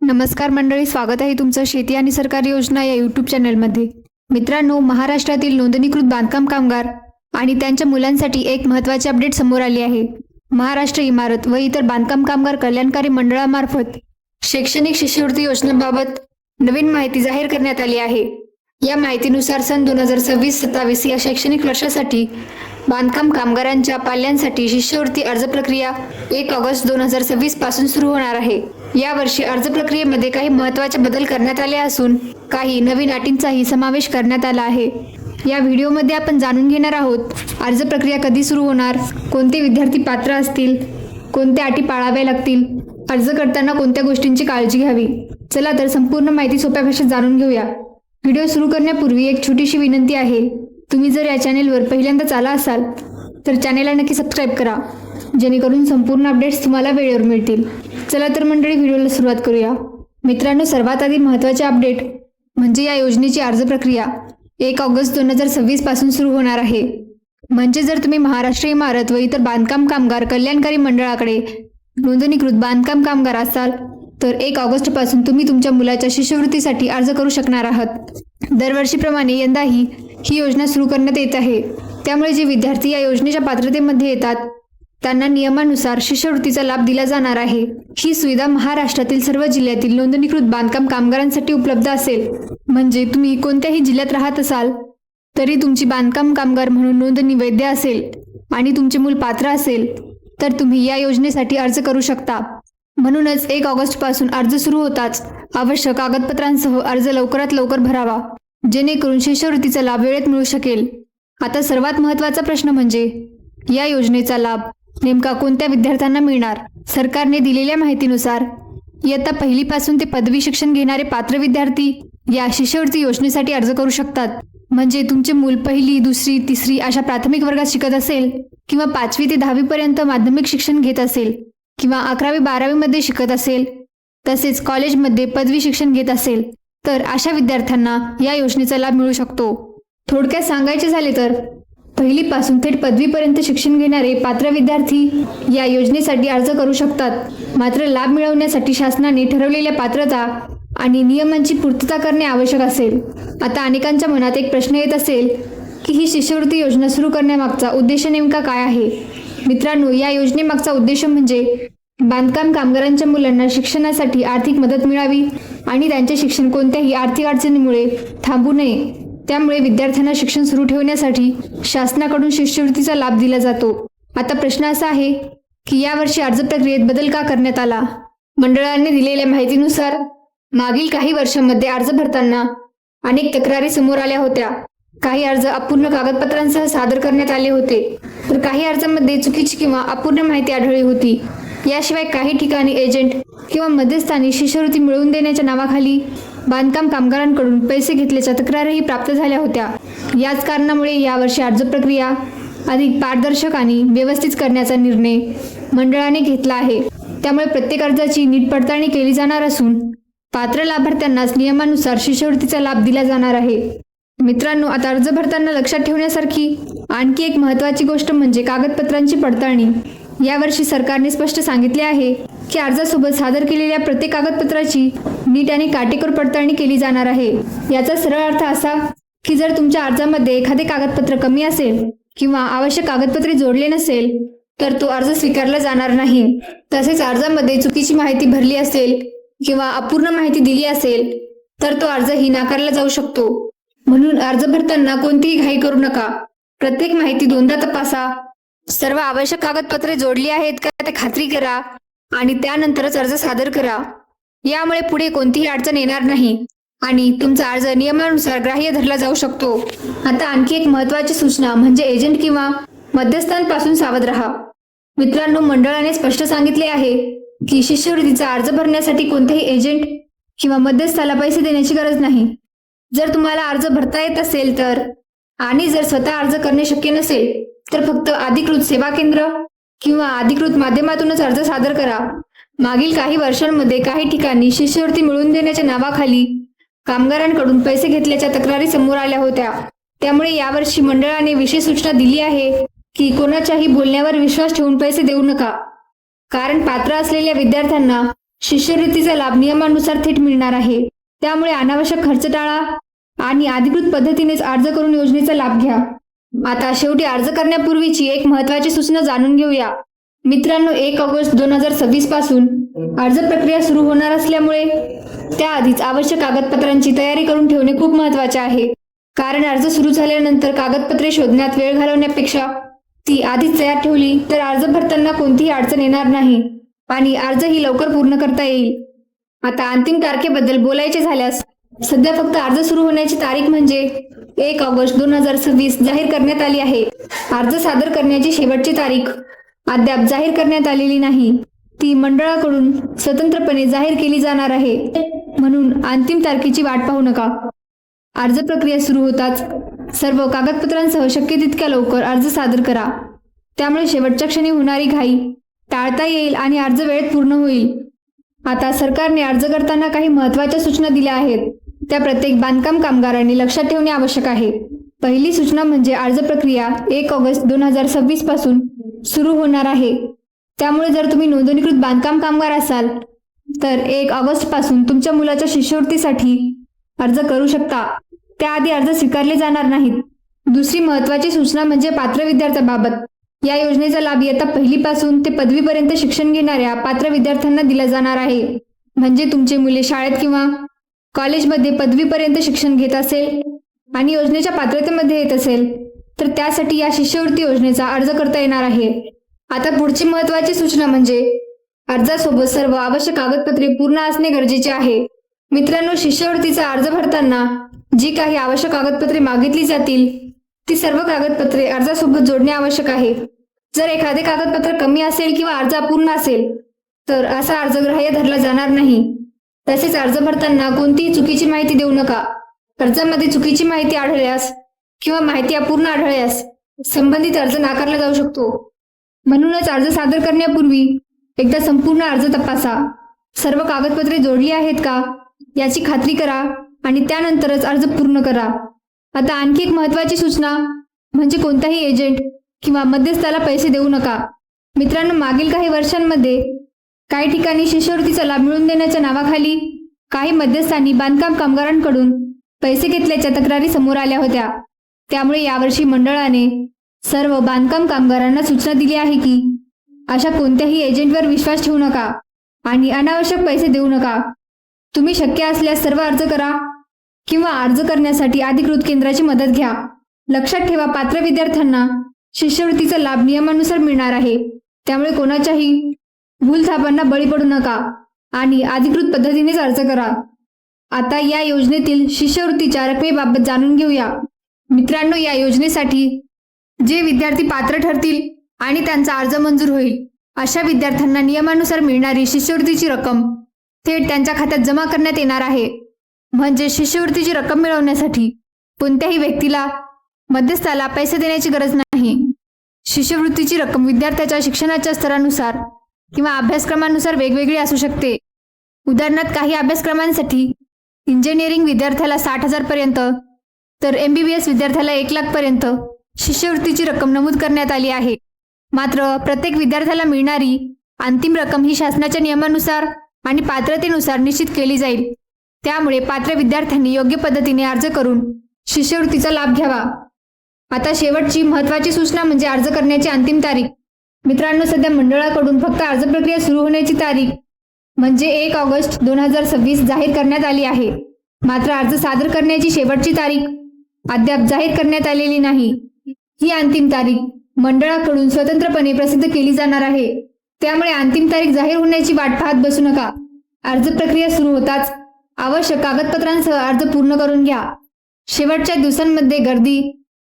नमस्कार मंडळी, स्वागत आहे तुमचं शेती आणि सरकारी योजना या यूट्यूब चॅनलमध्ये. मित्रांनो, महाराष्ट्रातील नोंदणीकृत बांधकाम कामगार आणि त्यांच्या मुलांसाठी एक महत्त्वाची अपडेट समोर आली आहे. महाराष्ट्र इमारत व इतर बांधकाम कामगार कल्याणकारी मंडळामार्फत शैक्षणिक शिष्यवृत्ती योजनेबाबत नवीन माहिती जाहीर करण्यात आली आहे. या माहितीनुसार सन 2026-27 या शैक्षणिक वर्षासाठी बांधकाम कामगारांच्या पाल्यांसाठी शिष्यवृत्ती अर्ज प्रक्रिया 1 ऑगस्ट 2026 पासून सुरू होणार आहे. यावर्षी अर्ज प्रक्रियेमध्ये काही महत्त्वाचे बदल करण्यात आले असून काही नवीन अटींचाही समावेश करण्यात आला आहे. या व्हिडिओमध्ये आपण जाणून घेणार आहोत अर्ज प्रक्रिया कधी सुरू होणार, कोणते विद्यार्थी पात्र असतील, कोणत्या अटी पाळाव्या लागतील, अर्ज करताना कोणत्या गोष्टींची काळजी घ्यावी. चला तर संपूर्ण माहिती सोप्या भाषेत जाणून घेऊया. व्हिडिओ सुरू करण्यापूर्वी एक छोटीशी विनंती आहे. तुम्ही जर या चॅनेलवर पहिल्यांदाच आला असाल तर चॅनेलला नक्की सबस्क्राईब करा, जेणेकरून संपूर्ण अपडेट्स तुम्हाला वेळेवर मिळतील. चला तर मंडळी, व्हिडिओला सुरुवात करूया. मित्रांनो, सर्वात आधी महत्त्वाचे अपडेट म्हणजे या योजनेची अर्ज प्रक्रिया 1 ऑगस्ट 2026 पासून सुरू होणार आहे. म्हणजे जर तुम्ही महाराष्ट्र इमारत व इतर बांधकाम कामगार कल्याणकारी मंडळाकडे नोंदणीकृत बांधकाम कामगार असाल तर 1 ऑगस्ट पासून तुम्ही तुमच्या मुलाच्या शिष्यवृत्तीसाठी अर्ज करू शकणार आहात. दरवर्षीप्रमाणे यंदाही ही योजना सुरू करण्यात येत आहे. त्यामुळे जे विद्यार्थी या योजनेच्या पात्रतेमध्ये येतात त्यांना नियमानुसार शिष्यवृत्तीचा लाभ दिला जाणार आहे. ही सुविधा महाराष्ट्रातील सर्व जिल्ह्यातील नोंदणीकृत बांधकाम कामगारांसाठी उपलब्ध असेल. म्हणजे तुम्ही कोणत्याही जिल्ह्यात राहत असाल तरी तुमची बांधकाम कामगार म्हणून नोंदणी वैध असेल आणि तुमचे मूल पात्र असेल तर तुम्ही या योजनेसाठी अर्ज करू शकता. म्हणूनच 1 ऑगस्ट पासून अर्ज सुरू होताच आवश्यक कागदपत्रांसह अर्ज लवकरात लवकर भरावा, जेणेकरून शिष्यवृत्तीचा लाभ वेळेत मिळू शकेल. आता सर्वात महत्त्वाचा प्रश्न म्हणजे या योजनेचा लाभ नेमका कोणत्या विद्यार्थ्यांना मिळणार. सरकारने दिलेल्या माहितीनुसार इयत्ता 1ली पासून ते पदवी शिक्षण घेणारे पात्र विद्यार्थी या शिष्यवृत्ती योजनेसाठी अर्ज करू शकतात. म्हणजे तुमचे मूल 1ली, 2री, 3री अशा प्राथमिक वर्गात शिकत असेल किंवा 5वी ते 10वी पर्यंत माध्यमिक शिक्षण घेत असेल किंवा 11वी-12वी मध्ये शिकत असेल, तसेच कॉलेजमध्ये पदवी शिक्षण घेत असेल तर अशा विद्यार्थ्यांना या योजनेचा लाभ मिळू शकतो. थोडक्यात सांगायचे झाले तर 1ली पासून थेट पदवीपर्यंत शिक्षण घेणारे पात्र विद्यार्थी या योजनेसाठी अर्ज करू शकतात. मात्र लाभ मिळवण्यासाठी शासनाने ठरवलेल्या पात्रता आणि नियमांची पूर्तता करणे आवश्यक असेल. आता अनेकांच्या मनात एक प्रश्न येत असेल की ही शिष्यवृत्ती योजना सुरू करण्यामागचा उद्देश नेमका काय आहे. मित्रांनो, या योजनेमागचा उद्देश म्हणजे बांधकाम कामगारांच्या मुलांना शिक्षणासाठी आर्थिक मदत मिळावी आणि त्यांचे शिक्षण कोणत्याही आर्थिक अडचणीमुळे थांबू नये. त्यामुळे विद्यार्थ्यांना शिक्षण सुरू ठेवण्यासाठी शासनाकडून शिष्यवृत्तीचा लाभ दिला जातो. आता प्रश्न असा आहे की यावर्षी अर्ज प्रक्रियेत बदल का करण्यात आला. मंडळाने दिलेल्या माहितीनुसार मागील काही वर्षांमध्ये अर्ज भरताना अनेक तक्रारी समोर आल्या होत्या. काही अर्ज अपूर्ण कागदपत्रांसह सादर करण्यात आले होते, तर काही अर्जामध्ये चुकीची किंवा अपूर्ण माहिती आढळली होती. याशिवाय काही ठिकाणी एजंट किंवा मध्यस्थांनी शिष्यवृत्ती मिळवून देण्याच्या नावाखाली बांधकाम कामगारांकडून पैसे घेतल्याच्या तक्रारही प्राप्त झाल्या होत्या. याच कारणामुळे यावर्षी अर्ज प्रक्रिया अधिक पारदर्शक आणि व्यवस्थित करण्याचा निर्णय मंडळाने घेतला आहे. त्यामुळे प्रत्येक अर्जाची नीट पडताळणी केली जाणार असून पात्र लाभार्थ्यांनाच नियमानुसार शिष्यवृत्तीचा लाभ दिला जाणार आहे. मित्रांनो, आता अर्ज भरताना लक्षात ठेवण्यासारखी आणखी एक महत्त्वाची गोष्ट म्हणजे कागदपत्रांची पडताळणी. यावर्षी सरकारने स्पष्ट सांगितले आहे की अर्जासोबत सादर केलेल्या प्रत्येक कागदपत्राची नीट आणि काटेकोर पडताळणी केली जाणार आहे. याचा सरळ अर्थ असा की जर तुमच्या अर्जामध्ये एखादे कागदपत्र कमी असेल किंवा आवश्यक कागदपत्रे जोडले नसेल तर तो अर्ज स्वीकारला जाणार नाही. तसेच अर्जामध्ये चुकीची माहिती भरली असेल किंवा अपूर्ण माहिती दिली असेल तर तो अर्जही नाकारला जाऊ शकतो. म्हणून अर्ज भरताना कोणतीही घाई करू नका. प्रत्येक माहिती दोनदा तपासा, सर्व आवश्यक कागदपत्रे जोडली आहेत का ते खात्री करा आणि त्यानंतरच अर्ज सादर करा. यामुळे पुढे कोणतीही अडचण येणार नाही आणि तुमचा अर्ज नियमानुसार ग्राह्य धरला जाऊ शकतो. आता आणखी एक महत्त्वाची सूचना म्हणजे एजंट किंवा मध्यस्थांपासून सावध राहा. मित्रांनो, मंडळाने स्पष्ट सांगितले आहे की शिष्यवृत्तीचा अर्ज भरण्यासाठी कोणत्याही एजंट किंवा मध्यस्थाला पैसे देण्याची गरज नाही. जर तुम्हाला अर्ज भरता येत असेल तर आणि जर स्वतः अर्ज करणे शक्य नसेल तर फक्त अधिकृत सेवा केंद्र किंवा अधिकृत माध्यमातूनच अर्ज सादर करा. मागील काही वर्षांमध्ये काही ठिकाणी शिष्यवृत्ती मिळवून देण्याच्या नावाखाली कामगारांकडून पैसे घेतल्याच्या तक्रारी समोर आल्या होत्या. त्यामुळे यावर्षी मंडळाने विशेष सूचना दिली आहे की कोणाच्याही बोलण्यावर विश्वास ठेवून पैसे देऊ नका. कारण पात्र असलेल्या विद्यार्थ्यांना शिष्यवृत्तीचा लाभ नियमानुसार थेट मिळणार आहे, त्यामुळे अनावश्यक खर्च टाळा आणि अधिकृत पद्धतीनेच अर्ज करून योजनेचा लाभ घ्या. आता शेवटी अर्ज करण्यापूर्वीची एक महत्त्वाची सूचना जाणून घेऊया. मित्रांनो, 1 ऑगस्ट 2026 पासून अर्ज प्रक्रिया सुरू होणार असल्यामुळे त्याआधीच आवश्यक कागदपत्रांची तयारी करून ठेवणे खूप महत्त्वाचे आहे. कारण अर्ज सुरू झाल्यानंतर कागदपत्रे शोधण्यात वेळ घालवण्यापेक्षा ती आधीच तयार ठेवली तर अर्ज भरताना कोणतीही अडचण येणार नाही आणि अर्जही लवकर पूर्ण करता येईल. आता अंतिम तारखेबद्दल बोलायचे झाल्यास सध्या फक्त अर्ज सुरू होण्याची तारीख म्हणजे 1 ऑगस्ट 2026 जाहीर करण्यात आली आहे. अर्ज सादर करण्याची शेवटची तारीख अद्याप जाहीर करण्यात आलेली नाही. ती मंडळाकडून स्वतंत्रपणे जाहीर केली जाणार आहे, म्हणून अंतिम तारखेची वाट पाहू नका. अर्ज प्रक्रिया सुरू होताच सर्व कागदपत्रांसह शक्य तितक्या लवकर अर्ज सादर करा. त्यामुळे शेवटच्या क्षणी होणारी घाई टाळता येईल आणि अर्ज वेळेत पूर्ण होईल. आता सरकारने अर्ज करताना काही महत्त्वाच्या सूचना दिल्या आहेत, त्या प्रत्येक बांधकाम कामगारांनी लक्षात ठेवणे आवश्यक आहे. पहिली सूचना म्हणजे अर्ज प्रक्रिया 1 ऑगस्ट 2026 पासून सुरू होणार आहे. त्यामुळे जर तुम्ही नोंदणीकृत बांधकाम कामगार असाल तर 1 ऑगस्ट पासून तुमच्या मुलाच्या शिष्यवृत्तीसाठी अर्ज करू शकता. त्याआधी अर्ज स्वीकारले जाणार नाहीत. दुसरी महत्त्वाची सूचना म्हणजे पात्र विद्यार्थ्यांबाबत. या योजनेचा लाभ इयत्ता 1ली पासून ते 5वी पर्यंत शिक्षण घेणाऱ्या पात्र विद्यार्थ्यांना दिला जाणार आहे. म्हणजे तुमचे मुले शाळेत किंवा कॉलेजमध्ये 5वी पर्यंत शिक्षण घेत असेल आणि योजनेच्या पात्रतेमध्ये येत असेल तर त्यासाठी या शिष्यवृत्ती योजनेचा अर्ज करता येणार आहे. आता पुढची महत्त्वाची सूचना म्हणजे अर्जासोबत सर्व आवश्यक कागदपत्रे पूर्ण असणे गरजेचे आहे. मित्रांनो, शिष्यवृत्तीचा अर्ज भरताना जी काही आवश्यक कागदपत्रे मागितली जातील ती सर्व कागदपत्रे अर्जासोबत जोडणे आवश्यक आहे. जर एखादे कागदपत्र कमी असेल किंवा अर्ज अपूर्ण असेल तर असा अर्ज ग्राह्य धरला जाणार नाही. तसेच अर्ज भरताना कोणतीही चुकीची माहिती देऊ नका. अर्जामध्ये चुकीची माहिती आढळल्यास किंवा माहिती अपूर्ण आढळल्यास संबंधित अर्ज नाकारला जाऊ शकतो. म्हणूनच अर्ज सादर करण्यापूर्वी एकदा संपूर्ण अर्ज तपासा. सर्व कागदपत्रे जोडली आहेत का याची खात्री करा आणि त्यानंतरच अर्ज पूर्ण करा. आता आणखी एक महत्त्वाची सूचना म्हणजे कोणताही एजंट किंवा मध्यस्थाला पैसे देऊ नका. मित्रांनो, मागील काही वर्षांमध्ये काही ठिकाणी शिष्यवृत्तीचा लाभ मिळवून देण्याच्या नावाखाली काही मध्यस्थांनी बांधकाम कामगारांकडून पैसे घेतल्याच्या तक्रारी समोर आल्या होत्या. त्यामुळे यावर्षी मंडळाने सर्व बांधकाम कामगारांना सूचना दिली आहे की अशा कोणत्याही एजंटवर विश्वास ठेवू नका आणि अनावश्यक पैसे देऊ नका. तुम्ही शक्य असल्यास सर्व अर्ज करा किंवा अर्ज करण्यासाठी अधिकृत केंद्राची मदत घ्या. लक्षात ठेवा, पात्र विद्यार्थ्यांना शिष्यवृत्तीचा लाभ नियमानुसार मिळणार आहे. त्यामुळे कोणाच्याही भूलथापांना बळी पडू नका आणि अधिकृत पद्धतीनेच अर्ज करा. आता या योजनेतील शिष्यवृत्तीच्या रकमेबाबत जाणून घेऊया. मित्रांनो, या योजनेसाठी जे विद्यार्थी पात्र ठरतील आणि त्यांचा अर्ज मंजूर होईल अशा विद्यार्थ्यांना नियमानुसार मिळणारी शिष्यवृत्तीची रक्कम थेट त्यांच्या खात्यात जमा करण्यात येणार आहे. म्हणजे शिष्यवृत्तीची रक्कम मिळवण्यासाठी कोणत्याही व्यक्तीला मध्यस्थाला पैसे देण्याची गरज नाही. शिष्यवृत्तीची रक्कम विद्यार्थ्याच्या शिक्षणाच्या स्तरानुसार किंवा अभ्यासक्रमानुसार वेगवेगळी असू शकते. उदाहरणार्थ, काही अभ्यासक्रमांसाठी इंजिनिअरिंग विद्यार्थ्याला 60,000 पर्यंत तर MBBS विद्यार्थ्याला 1,00,000 पर्यंत शिष्यवृत्तीची रक्कम नमूद करण्यात आली आहे. मात्र प्रत्येक विद्यार्थ्याला मिळणारी अंतिम रक्कम ही शासनाच्या नियमानुसार आणि पात्रतेनुसार निश्चित केली जाईल. त्यामुळे पात्र विद्यार्थ्यांनी योग्य पद्धतीने अर्ज करून शिष्यवृत्तीचा लाभ घ्यावा. आता शेवटची महत्त्वाची सूचना म्हणजे अर्ज करण्याची अंतिम तारीख. मित्रांनो, सध्या मंडळाकडून फक्त अर्ज प्रक्रिया सुरू होण्याची तारीख म्हणजे 1 ऑगस्ट 2026 जाहीर करण्यात आली आहे. मात्र अर्ज सादर करण्याची शेवटची तारीख अद्याप जाहीर करण्यात आलेली नाही. ही अंतिम तारीख मंडळाकडून स्वतंत्रपणे प्रसिद्ध केली जाणार आहे. त्यामुळे अंतिम तारीख जाहीर होण्याची वाट पाहत बसू नका. अर्ज प्रक्रिया सुरू होताच आवश्यक कागदपत्रांसह अर्ज पूर्ण करून घ्या. शेवटच्या दिवसांमध्ये गर्दी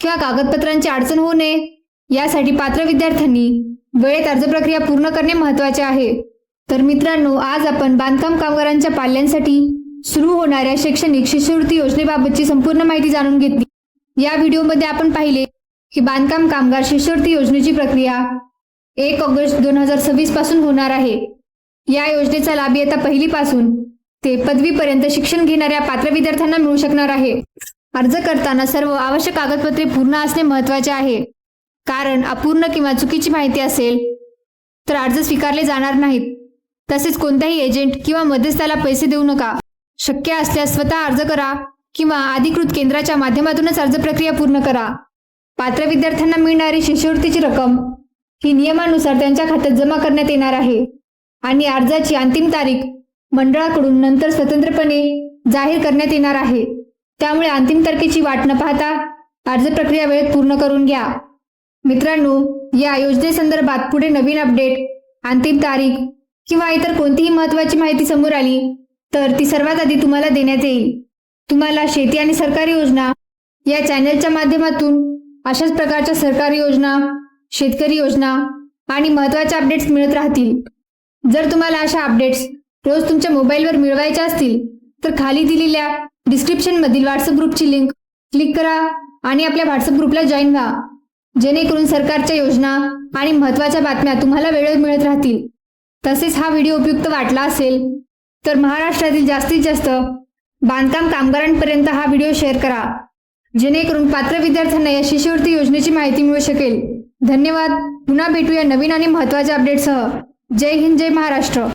किंवा कागदपत्रांची अडचण होऊ नये यासाठी पात्र विद्यार्थ्यांनी वेळेत अर्ज प्रक्रिया पूर्ण करणे महत्त्वाचे आहे. तर मित्रांनो, आज आपण बांधकाम कामगारांच्या पाल्यांसाठी सुरू होणाऱ्या शैक्षणिक शिष्यवृत्ती योजनेबाबतची संपूर्ण माहिती जाणून घेतली. या व्हिडिओमध्ये आपण पाहिले की बांधकाम कामगार शिष्यवृत्ती योजनेची प्रक्रिया 1 ऑगस्ट 2026 पासून होणार आहे. या योजनेचा लाभ इयत्ता 1ली पासून ते 5वी पर्यंत शिक्षण घेणाऱ्या पात्र विद्यार्थ्यांना मिळू शकणार आहे. अर्ज करताना सर्व आवश्यक कागदपत्रे पूर्ण असणे महत्त्वाचे आहे. कारण अपूर्ण किंवा चुकीची माहिती असेल तर अर्ज स्वीकारले जाणार नाहीत. तसेच कोणत्याही एजंट किंवा मध्यस्थाला पैसे देऊ नका. शक्य असल्यास स्वतः अर्ज करा किंवा अधिकृत केंद्राच्या माध्यमातूनच अर्ज प्रक्रिया पूर्ण करा. पात्र विद्यार्थ्यांना मिळणारी शिष्यवृत्तीची रक्कम ही नियमानुसार त्यांच्या खात्यात जमा करण्यात येणार आहे आणि अर्जाची अंतिम तारीख मंडळाकडून नंतर स्वतंत्रपणे जाहीर करण्यात येणार आहे. त्यामुळे अंतिम तारखेची वाट न पाहता अर्ज प्रक्रिया वेळेत पूर्ण करून घ्या. मित्रांनो, या योजनेसंदर्भात पुढे नवीन अपडेट, अंतिम तारीख किंवा इतर कोणतीही महत्त्वाची माहिती समोर आली तर ती सर्वात आधी तुम्हाला देण्यात येईल. तुम्हाला शेती आणि सरकारी योजना या चॅनलच्या माध्यमातून अशाच प्रकारच्या सरकारी योजना, शेतकरी योजना आणि महत्त्वाच्या अपडेट्स मिळत राहतील. जर तुम्हाला अशा अपडेट्स रोज तुमच्या मोबाईलवर मिळवायच्या असतील तर खाली दिलेल्या डिस्क्रिप्शनमधील व्हॉट्सअप ग्रुपची लिंक क्लिक करा आणि आपल्या व्हॉट्सअप ग्रुपला जॉईन व्हा, जेणेकरून सरकारच्या योजना आणि महत्त्वाच्या बातम्या तुम्हाला वेळेवर मिळत राहतील. तसेच हा व्हिडिओ उपयुक्त वाटला असेल तर महाराष्ट्रातील जास्तीत जास्त बांधकाम कामगारांपर्यंत हा व्हिडिओ शेअर करा, जेणेकरून पात्र विद्यार्थ्यांना या शिष्यवृत्ती योजनेची माहिती मिळू शकेल. धन्यवाद. पुन्हा भेटूया नवीन आणि महत्त्वाच्या अपडेटसह. जय हिंद, जय महाराष्ट्र.